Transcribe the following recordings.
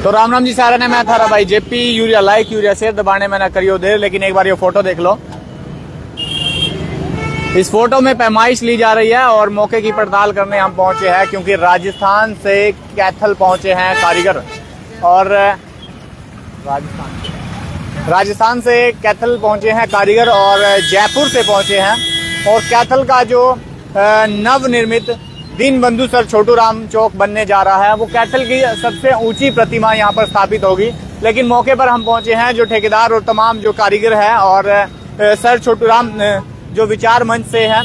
तो राम राम जी सारा ने मैं थारा भाई JP urea like urea share दबाने में ना करियो देर, लेकिन एक बार ये फोटो देख लो। इस फोटो में पैमाइश ली जा रही है और मौके की पड़ताल करने हम पहुंचे हैं, क्योंकि राजस्थान से कैथल पहुंचे हैं कारीगर और राजस्थान से कैथल पहुंचे हैं कारीगर और जयपुर से पहुंचे हैं। और कैथल का जो नवनिर्मित दीनबंधु सर छोटू राम चौक बनने जा रहा है, वो कैथल की सबसे ऊंची प्रतिमा यहाँ पर स्थापित होगी। लेकिन मौके पर हम पहुंचे हैं, जो ठेकेदार और तमाम जो कारीगर हैं और सर छोटू राम जो विचार मंच से हैं,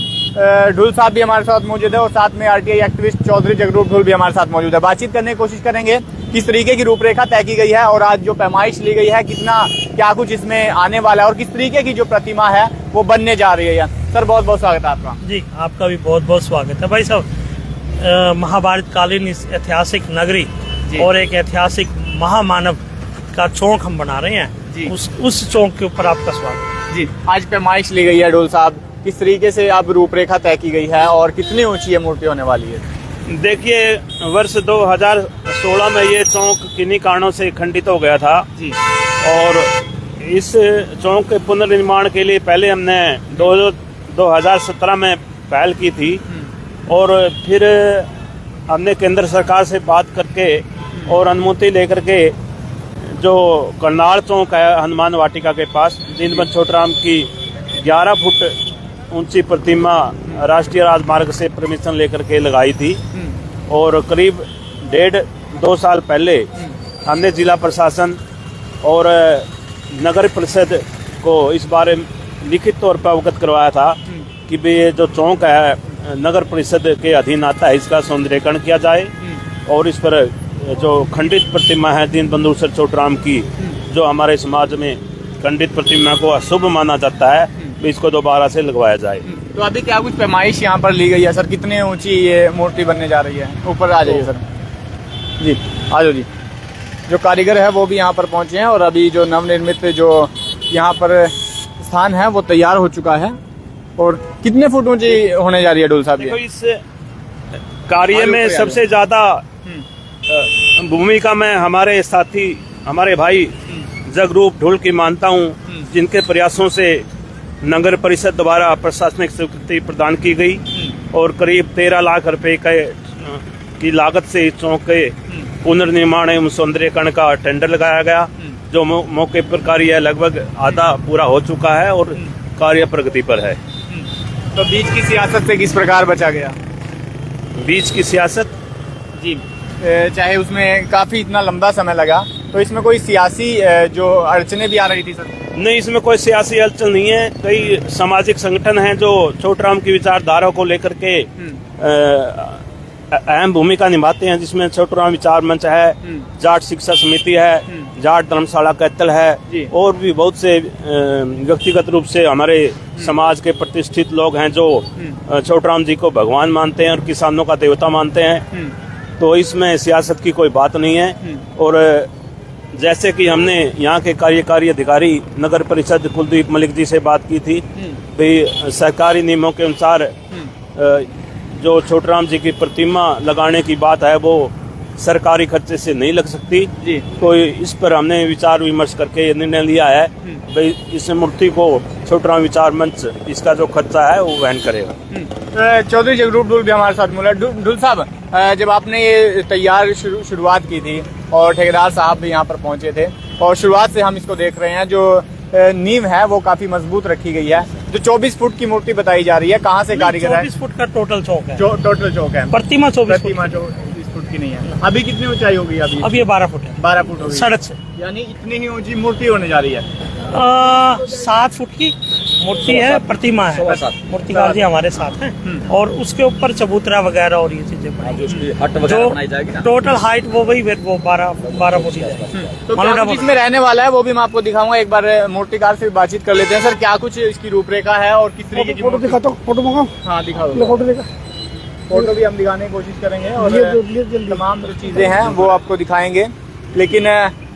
ढुल साहब भी हमारे साथ मौजूद है और साथ में आरटीआई एक्टिविस्ट चौधरी जगरूप ढुल भी हमारे साथ मौजूद है। बातचीत करने की कोशिश करेंगे किस तरीके की रूपरेखा तय की गई है और आज जो पैमाइश ली गई है कितना क्या कुछ इसमें आने वाला है और किस तरीके की जो प्रतिमा है वो बनने जा रही है। सर बहुत बहुत स्वागत है आपका। जी आपका भी बहुत बहुत स्वागत है भाई साहब। महाभारत कालीन इस ऐतिहासिक नगरी और एक ऐतिहासिक महामानव का चौक हम बना रहे हैं, उस चौक के ऊपर आपका स्वागत जी। आज पैमाइश ली गई है ढोल साहब, किस तरीके से अब रूपरेखा तय की गई है और कितनी ऊंची ये मूर्ति होने वाली है? देखिए, वर्ष 2016 में ये चौक किन्हीं कारणों से खंडित हो गया था जी। और इस चौक के पुनर्निर्माण के लिए पहले हमने 2017 में पहल की थी और फिर हमने केंद्र सरकार से बात करके और अनुमति लेकर के जो करनाल चौक है हनुमान वाटिका के पास, दीनबंधु छोटू राम की 11 फुट ऊंची प्रतिमा राष्ट्रीय राजमार्ग से परमिशन लेकर के लगाई थी। और करीब 1.5-2 साल पहले हमने जिला प्रशासन और नगर परिषद को इस बारे में लिखित तौर पर अवगत करवाया था कि भाई ये जो चौक है नगर परिषद के अधीन आता है, इसका सौंदर्यीकरण किया जाए और इस पर जो खंडित प्रतिमा है दीनबंधु सर छोटू राम की, जो हमारे समाज में खंडित प्रतिमा को अशुभ माना जाता है, इसको दोबारा से लगवाया जाए। तो अभी क्या कुछ पैमाइश यहाँ पर ली गई है सर? कितने ऊंची ये मूर्ति बनने जा रही है? ऊपर आ जाइए सर जी, आ जाओ जी। जो कारीगर है वो भी यहाँ पर पहुंचे हैं और अभी जो नवनिर्मित जो यहाँ पर स्थान है वो तैयार हो चुका है। और कितने फुट ऊंची होने जा रही है ढोल साहब? देखो, इस कार्य में सबसे ज्यादा भूमिका मैं हमारे साथी हमारे भाई जगरूप ढुल की मानता हूँ, जिनके प्रयासों से नगर परिषद द्वारा प्रशासनिक स्वीकृति प्रदान की गई और करीब 13 लाख रुपए की लागत से इस चौक के पुनर्निर्माण एवं सौंदर्यीकरण का टेंडर लगाया गया, जो मौके पर कार्य लगभग आधा पूरा हो चुका है और कार्य प्रगति पर है। तो बीच की सियासत से किस प्रकार बचा गया? बीच की सियासत जी, चाहे उसमें काफी इतना लंबा समय लगा, तो इसमें कोई सियासी जो अड़चने भी आ रही थी सर? नहीं, इसमें कोई सियासी अड़चन नहीं है। कई सामाजिक संगठन हैं जो छोटू राम की विचारधारा को लेकर के अहम भूमिका निभाते हैं, जिसमें छोटू राम विचार मंच है, जाट शिक्षा समिति है, जाट धर्मशाला कैथल है और भी बहुत से व्यक्तिगत रूप से हमारे समाज के प्रतिष्ठित लोग हैं जो छोटू राम जी को भगवान मानते हैं और किसानों का देवता मानते हैं। तो इसमें सियासत की कोई बात नहीं है। और जैसे कि हमने यहाँ के कार्यकारी अधिकारी नगर परिषद कुलदीप मलिक जी से बात की थी, भाई सरकारी नियमों के अनुसार जो छोटू राम जी की प्रतिमा लगाने की बात है वो सरकारी खर्चे से नहीं लग सकती जी। तो इस पर हमने विचार विमर्श करके निर्णय लिया है भाई इस मूर्ति को छोटू राम विचार मंच इसका जो खर्चा है वो वहन करेगा। चौधरी जगरूप ढुल भी हमारे साथ मिला। ढुल साहब, जब आपने ये तैयार शुरुआत की थी और ठेकेदार साहब भी यहाँ पर पहुंचे थे और शुरुआत से हम इसको देख रहे हैं, जो नींव है वो काफी मजबूत रखी गई है। जो 24 फुट की मूर्ति बताई जा रही है, कहाँ से कारीगर है? 24 फुट का टोटल चौक है। टोटल चौक है, प्रतिमा 24 फुट की नहीं है। अभी कितनी ऊंचाई होगी? अभी ये 12 फुट है। 12 फुट होगी सड़क से, यानी इतनी ही ऊंची मूर्ति होने जा रही है। 7 फुट की मूर्ति है, प्रतिमा है, मूर्तिकार जी हमारे साथ हैं और उसके ऊपर चबूतरा वगैरह और ये चीजें जो टोटल हाइट वो वही 12 फुट है। तो जिसमें रहने वाला है वो भी मैं आपको दिखाऊंगा। एक बार मूर्तिकार से बातचीत कर लेते हैं। सर, क्या कुछ इसकी रूपरेखा है और किस तरीके की? फोटो दिखाता हूँ, फोटो मंगाओ। हाँ दिखाओ, फोटो भी हम दिखाने की कोशिश करेंगे और तमाम जो चीजें हैं वो आपको दिखाएंगे। लेकिन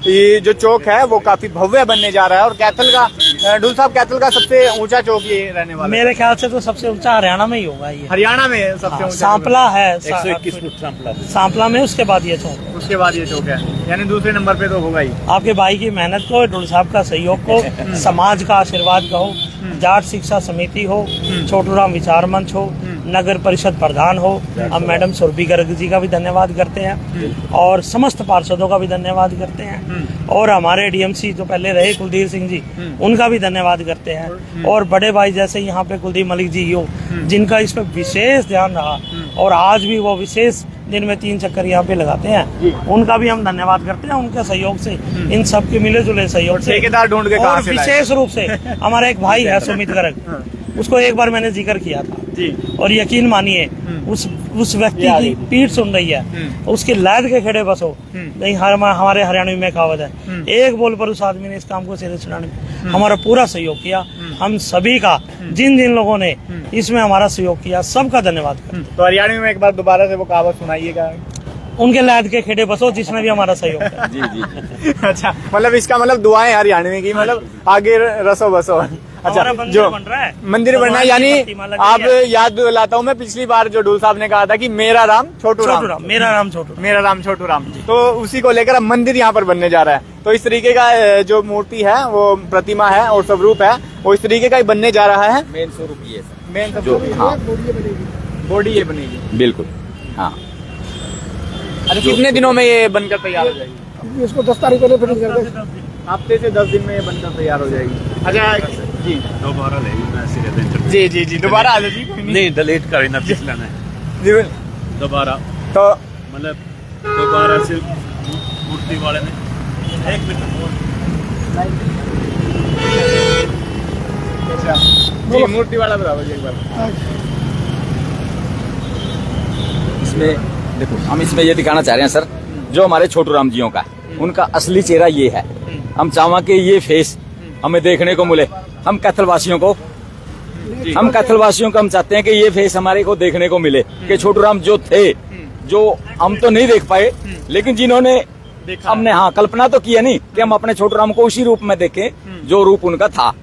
ये जो चौक है वो काफी भव्य बनने जा रहा है और कैथल का डुल साहब कैथल का सबसे ऊंचा चौक ये रहने वाला है। मेरे ख्याल से तो सबसे ऊंचा हरियाणा में ही होगा ये। हरियाणा में सबसे हाँ, ऊंचा सांपला है 121 फुट सांपला। सांपला में, उसके बाद ये चौक। उसके बाद ये चौक है, यानी दूसरे नंबर पे तो होगा ही। आपके भाई की मेहनत को, डुल साहब का सहयोग को, समाज का आशीर्वाद कहो, जाट शिक्षा समिति हो, छोटू राम विचार मंच हो, नगर परिषद प्रधान हो, अब मैडम सुरभि गर्ग जी का भी धन्यवाद करते हैं और समस्त पार्षदों का भी धन्यवाद करते हैं और हमारे डीएमसी जो पहले रहे कुलदीप सिंह जी, उनका भी धन्यवाद करते हैं और बड़े भाई जैसे यहाँ पे कुलदीप मलिक जी हो, जिनका इस पे विशेष ध्यान रहा और आज भी वो विशेष दिन में 3 चक्कर यहाँ पे लगाते हैं, उनका भी हम धन्यवाद करते हैं। उनके सहयोग से, इन सब के मिले जुले सहयोग से, ठेकेदार ढूंढ के और कहाँ से लाए? विशेष रूप से हमारा एक भाई है सुमित गर्ग, उसको एक बार मैंने जिक्र किया था जी। और यकीन मानिए उस व्यक्ति की पीठ सुन रही है, उसकी लैद के खेड़े बसो नहीं। हमारे हरियाणवी में कहावत है, एक बोल पर उस आदमी ने इस काम को सिरे चढ़ाने में हमारा पूरा सहयोग किया। हम सभी का, जिन जिन लोगों ने इसमें हमारा सहयोग किया, सबका धन्यवाद करते। तो हरियाणवी में एक बार दोबारा से वो कहावत सुनाइएगा। उनके लैद के खेड़े बसो, जिसमें भी हमारा सहयोग है। जी जी। अच्छा, मतलब इसका मतलब दुआएं हरियाणवी की, मतलब आगे रसो बसो। अच्छा, जो बन रहा है मंदिर बनना है, यानी आप याद दिलाता हूँ मैं, पिछली बार जो डुल साहब ने कहा था कि मेरा राम छोटू राम, मेरा राम छोटू, मेरा राम छोटू राम, तो उसी को लेकर अब मंदिर यहाँ पर बनने जा रहा है। तो इस तरीके का जो मूर्ति है, वो प्रतिमा है और स्वरूप है, वो इस तरीके का ही बनने जा रहा है। मेन स्वरूप ये है मेन जो, हाँ बॉडी ये बनेगी बिल्कुल। हाँ, अच्छा, कितने दिनों में ये बनकर तैयार हो जाएगी? इसको 10 तारीख को फिटिंग कर दे। हफ्ते से 10 दिन में ये बनकर तैयार हो जाएगी। अच्छा जी, दोबारा ले जी जी जी, दोबारा आ जाइए, कोई नहीं। नहीं, डिलीट कर ना पिछला ने जी, दोबारा, तो मतलब दोबारा से मूर्ति वाले ने 1 मिनट अच्छा जी, मूर्ति वाला बताओ जी एक बार। इसमें देखो, हम इसमें ये दिखाना चाह रहे हैं सर, जो हमारे छोटू राम जियों का, उनका असली चेहरा ये है। हम चाहवा कि ये फेस हमें देखने को मिले। हम कैथल वासियों को हम चाहते हैं कि ये फेस हमारे को देखने को मिले कि छोटू राम जो थे, जो हम तो नहीं देख पाए, लेकिन जिन्होंने हमने हाँ कल्पना तो किया नहीं कि हम अपने छोटू राम को उसी रूप में देखें जो रूप उनका था।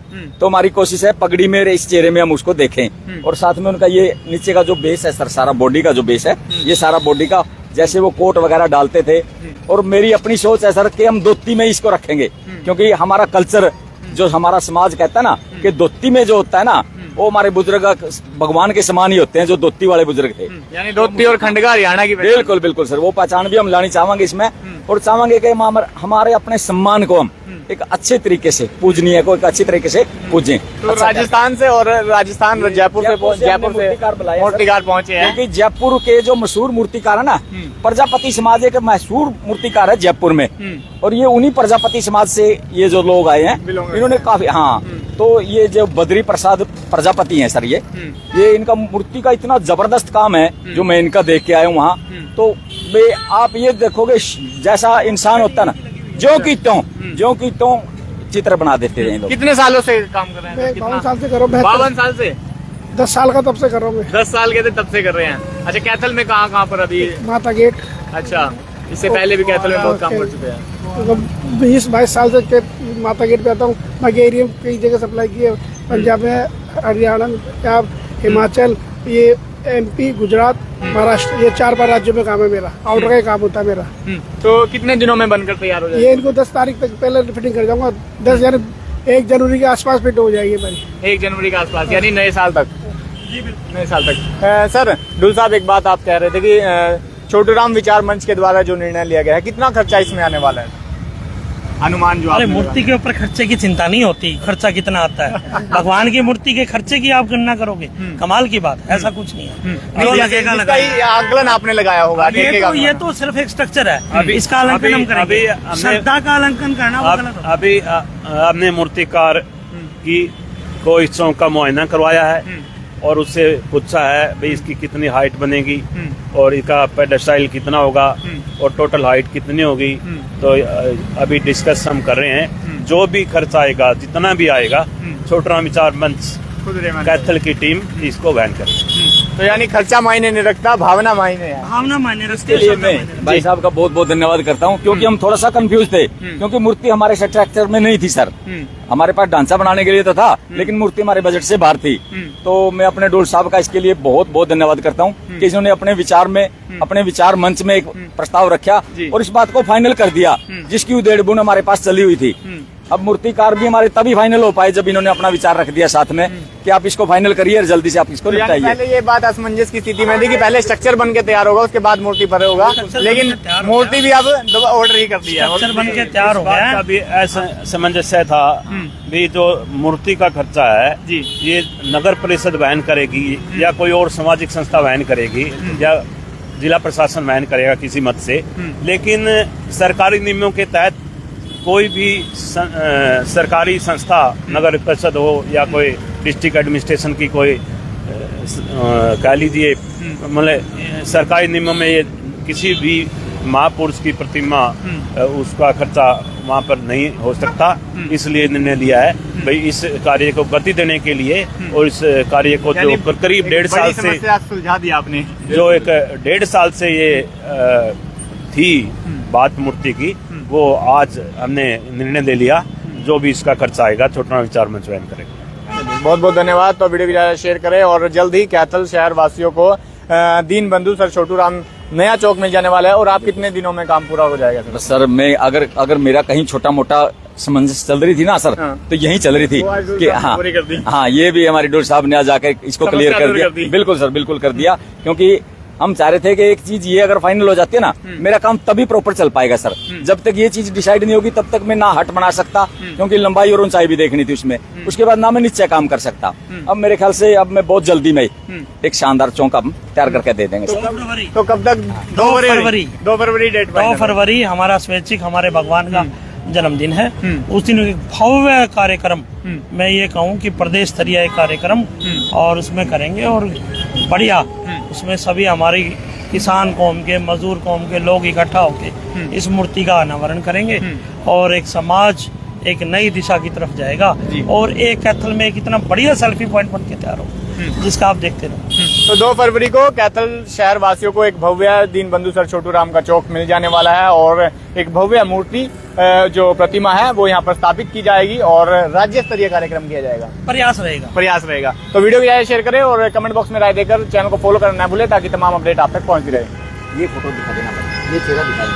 तो हमारी कोशिश है पगड़ी में, इस चेहरे में हम उसको देखें और साथ में उनका ये नीचे का जो बेस है सर, सारा बॉडी का जो बेस है, ये सारा बॉडी का जैसे वो कोट वगैरह डालते थे। और मेरी अपनी सोच है सर कि हम धोती में इसको रखेंगे, क्योंकि हमारा कल्चर, जो हमारा समाज कहता है ना कि धोती में जो होता है ना, वो हमारे बुजुर्ग भगवान के समान ही होते हैं, जो धोती वाले बुजुर्ग थे। यानी धोती और खंडगा हरियाणा की बिल्कुल बिल्कुल सर, वो पहचान भी हम लानी चाहेंगे इसमें और चाहेंगे कि हमारे अपने सम्मान को हम एक अच्छे तरीके से, पूजनीय को एक अच्छी तरीके से पूजें। तो राजस्थान से और राजस्थान जयपुर से मूर्तिकार पहुंचे हैं, क्योंकि जयपुर के जो मशहूर मूर्तिकार है ना, प्रजापति समाज एक मशहूर मूर्तिकार है जयपुर में, और ये उन्हीं प्रजापति समाज से ये जो लोग आए हैं, इन्होंने काफी हाँ, तो ये जो बद्री प्रसाद प्रजापति हैं सर, ये इनका मूर्ति का इतना जबरदस्त काम है जो मैं इनका देख के आया हूँ वहाँ। तो वे आप ये देखोगे जैसा इंसान होता है ना, जो की त्यों चित्र बना देते हैं लोग। कितने सालों से काम कर रहे हैं? मैं 52 साल से कर रहा हूँ। 52 साल से? 10 साल का तब से कर रहा हूँ मैं। 10 साल के थे तब से कर रहे हैं। अच्छा, कैथल में कहाँ पर अभी? माता गेट। अच्छा, इससे पहले भी कैथल में बहुत काम कर चुके हैं। 20-22 साल से माता गेट पे आता हूँ। बाकी एरिया में कई जगह सप्लाई की है, पंजाब में, हरियाणा में, हिमाचल, ये MP, गुजरात, महाराष्ट्र, ये 4-5 राज्यों में काम है मेरा। आउटर का ही काम होता है मेरा। तो कितने दिनों में बनकर तैयार हो जाएगा? ये इनको 10 तारीख तक पहले फिटिंग कर जाऊंगा। 1 जनवरी के आसपास फिट हो जाएगी मेरी। 1 जनवरी के आसपास, यानी नए साल तक। नए साल तक। सर, डुल साहब, एक बात आप कह रहे थे कि छोटू राम विचार मंच के द्वारा जो निर्णय लिया गया है, कितना खर्चा इसमें आने वाला है? अनुमान जो अरे मूर्ति के ऊपर खर्चे की चिंता नहीं होती, खर्चा कितना आता है। भगवान की मूर्ति के खर्चे की आप गणना करोगे, कमाल की बात, ऐसा कुछ नहीं है। जो लगेगा लगाएगा। आकलन आपने मूर्तिकार ये तो सिर्फ एक स्ट्रक्चर है, इसका अलंकन हम करेंगे। श्रद्धा का अलंकन करना वो गलत होगा। अभी हमने मूर्तिकार की को इस चौक का मुआयना करवाया है और उससे पूछा है भाई इसकी कितनी हाइट बनेगी और इसका पेडेस्टाइल कितना होगा और टोटल हाइट कितनी होगी। तो अभी डिस्कस हम कर रहे हैं, जो भी खर्च आएगा, जितना भी आएगा, छोटू राम विचार मंच कैथल की टीम इसको वहन करेगी। तो यानी खर्चा मायने नहीं रखता, भावना मायने है। भावना मायने रखते इसके लिए मैं भाई साहब का बहुत बहुत धन्यवाद करता हूँ, क्योंकि हम थोड़ा सा कंफ्यूज थे, क्योंकि मूर्ति हमारे स्ट्रक्चर में नहीं थी सर। हमारे पास ढांचा बनाने के लिए तो था, लेकिन मूर्ति हमारे बजट से बाहर थी। तो मैं अपने डोल साहब का इसके लिए बहुत बहुत धन्यवाद करता हूँ कि इन्होंने अपने विचार मंच में एक प्रस्ताव रखा और इस बात को फाइनल कर दिया, जिसकी उधेड़ बुन हमारे पास चली हुई थी। अब मूर्तिकार भी हमारे तभी फाइनल हो पाए जब इन्होंने अपना विचार रख दिया साथ में कि आप इसको फाइनल करिए और जल्दी से आप इसको तो यानी निपटाइए। पहले ये बात असमंजस की स्थिति में थी कि पहले स्ट्रक्चर बन के तैयार होगा, उसके बाद मूर्ति पर होगा, लेकिन मूर्ति भी अब ऑर्डर ही कर दिया है। स्ट्रक्चर बन के तैयार हो बात गया का है। भी ऐसा सामंजस्य था भी, जो मूर्ति का खर्चा है जी। ये नगर परिषद वहन करेगी या कोई और सामाजिक संस्था वहन करेगी या जिला प्रशासन वहन करेगा किसी मत से, लेकिन सरकारी नियमों के तहत कोई भी सरकारी संस्था, नगर परिषद हो या कोई डिस्ट्रिक्ट एडमिनिस्ट्रेशन की कोई कह लीजिए, मतलब सरकारी नियमों में ये किसी भी महापुरुष की प्रतिमा उसका खर्चा वहाँ पर नहीं हो सकता। इसलिए निर्णय लिया है भाई इस कार्य को गति देने के लिए, और इस कार्य को जो करीब 1.5 साल से समस्या सुलझा दिया आपने। जो एक 1.5 साल से ये थी बात मूर्ति की, वो आज हमने निर्णय ले लिया, जो भी इसका खर्चा आएगा छोटा विचार मंच वहन करेगा। बहुत बहुत धन्यवाद। तो वीडियो को ज़्यादा शेयर करें और जल्द ही कैथल शहर वासियों को दीन बंधु सर छोटू राम नया चौक मिल जाने वाला है। और आप कितने दिनों में काम पूरा हो जाएगा सर? सर मैं अगर मेरा कहीं छोटा मोटा समंजस चल रही थी ना सर, हाँ। तो यही चल रही थी वो आज कि हाँ पूरी कर दी। हाँ, ये भी हमारी डोर साहब ने आज आकर इसको क्लियर समस्या कर दूर कर दी। दिया। बिल्कुल सर, बिल्कुल कर दिया, क्योंकि हम चाह रहे थे कि एक चीज ये अगर फाइनल हो जाती है ना, मेरा काम तभी प्रॉपर चल पाएगा सर। जब तक ये चीज डिसाइड नहीं होगी तब तक मैं ना हट बना सकता, क्योंकि लंबाई और ऊंचाई भी देखनी थी उसमें। उसके बाद ना मैं नीचे काम कर सकता। अब मेरे ख्याल से अब मैं बहुत जल्दी में एक शानदार चौक अब तैयार करके दे देंगे सर। फरवरी तो कब तक? 2 फरवरी 2 फरवरी डेट 2 फरवरी हमारा स्वैच्छिक हमारे भगवान का जन्मदिन है। उस दिन एक भव्य कार्यक्रम, मैं ये कहूँ कि प्रदेश स्तरीय एक कार्यक्रम और उसमें करेंगे, और बढ़िया उसमें सभी हमारी किसान कौम के, मजदूर कौम के लोग इकट्ठा होकर इस मूर्ति का अनावरण करेंगे और एक समाज एक नई दिशा की तरफ जाएगा और एक कैथल में एक इतना बढ़िया सेल्फी पॉइंट बन के तैयार होगा जिसका आप देखते रहो। तो 2 फरवरी को कैथल शहर वासियों को एक भव्य दीन बंधु सर छोटू राम का चौक मिल जाने वाला है और एक भव्य मूर्ति जो प्रतिमा है वो यहाँ पर स्थापित की जाएगी और राज्य स्तरीय कार्यक्रम किया जाएगा। प्रयास रहेगा। तो वीडियो को शेयर करें और कमेंट बॉक्स में राय देकर चैनल को फॉलो करना न भूलें, ताकि तमाम अपडेट आप तक पहुंचती रहे। ये फोटो दिखा देना, ये चेहरा दिखाई